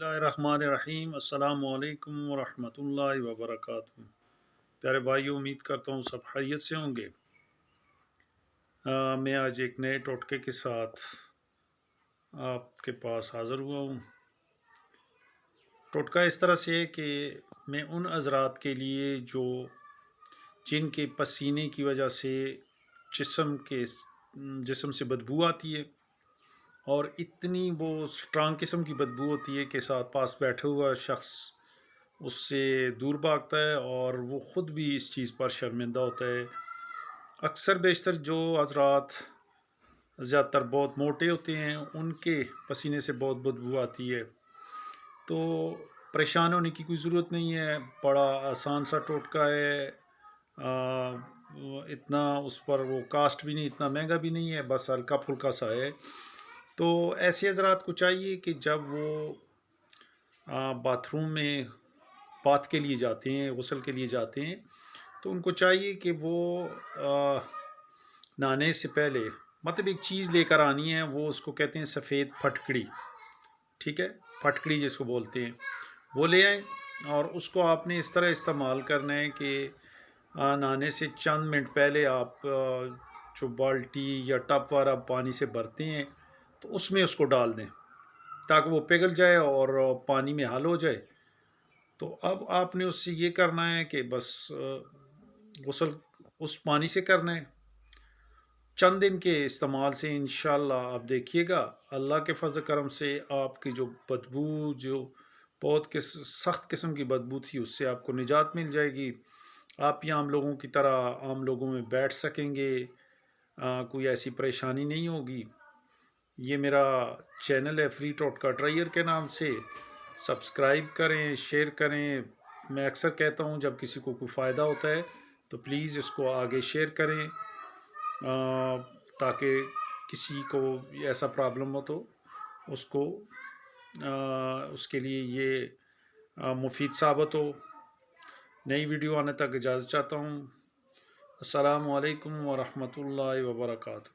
Bismillahirrahmanirrahim. السلام علیکم ورحمۃ اللہ وبرکاتہ. پیارے بھائیو، امید کرتا ہوں سب خیریت سے ہوں گے. میں آج ایک نئے ٹوٹکے کے ساتھ آپ کے پاس حاضر ہوا ہوں. ٹوٹکا اس طرح سے ہے کہ میں ان حضرات کے لیے جن کے پسینے کی وجہ سے جسم سے بدبو آتی ہے، اور اتنی وہ اسٹرانگ قسم کی بدبو ہوتی ہے کہ ساتھ پاس بیٹھے ہوا شخص اس سے دور بھاگتا ہے، اور وہ خود بھی اس چیز پر شرمندہ ہوتا ہے. اکثر بیشتر جو حضرات زیادہ تر بہت موٹے ہوتے ہیں، ان کے پسینے سے بہت بدبو آتی ہے. تو پریشان ہونے کی کوئی ضرورت نہیں ہے، بڑا آسان سا ٹوٹکا ہے. اتنا اس پر وہ کاسٹ بھی نہیں، اتنا مہنگا بھی نہیں ہے، بس ہلکا پھلکا سا ہے. تو ایسے حضرات کو چاہیے کہ جب وہ باتھ روم میں بات کے لیے جاتے ہیں، غسل کے لیے جاتے ہیں، تو ان کو چاہیے کہ وہ نہانے سے پہلے مطلب ایک چیز لے کر آنی ہے. وہ اس کو کہتے ہیں سفید پھٹکڑی. ٹھیک ہے، پھٹکڑی جس کو بولتے ہیں، وہ لے آئیں. اور اس کو آپ نے اس طرح استعمال کرنا ہے کہ نہانے سے چند منٹ پہلے آپ جو بالٹی یا ٹب والا پانی سے بھرتے ہیں، تو اس میں اس کو ڈال دیں تاکہ وہ پگھل جائے اور پانی میں حل ہو جائے. تو اب آپ نے اس سے یہ کرنا ہے کہ بس غسل اس پانی سے کرنا ہے. چند دن کے استعمال سے انشاءاللہ آپ دیکھیے گا، اللہ کے فضل کرم سے آپ کی جو بدبو، جو بہت سخت قسم کی بدبو تھی، اس سے آپ کو نجات مل جائے گی. آپ بھی عام لوگوں کی طرح عام لوگوں میں بیٹھ سکیں گے، کوئی ایسی پریشانی نہیں ہوگی. یہ میرا چینل ہے فری ٹوٹکا ٹرائیر کے نام سے. سبسکرائب کریں، شیئر کریں. میں اکثر کہتا ہوں جب کسی کو کوئی فائدہ ہوتا ہے تو پلیز اس کو آگے شیئر کریں، تاکہ کسی کو ایسا پرابلم ہو تو اس کے لیے یہ مفید ثابت ہو. نئی ویڈیو آنے تک اجازت چاہتا ہوں. السلام علیکم ورحمۃ اللہ وبرکاتہ.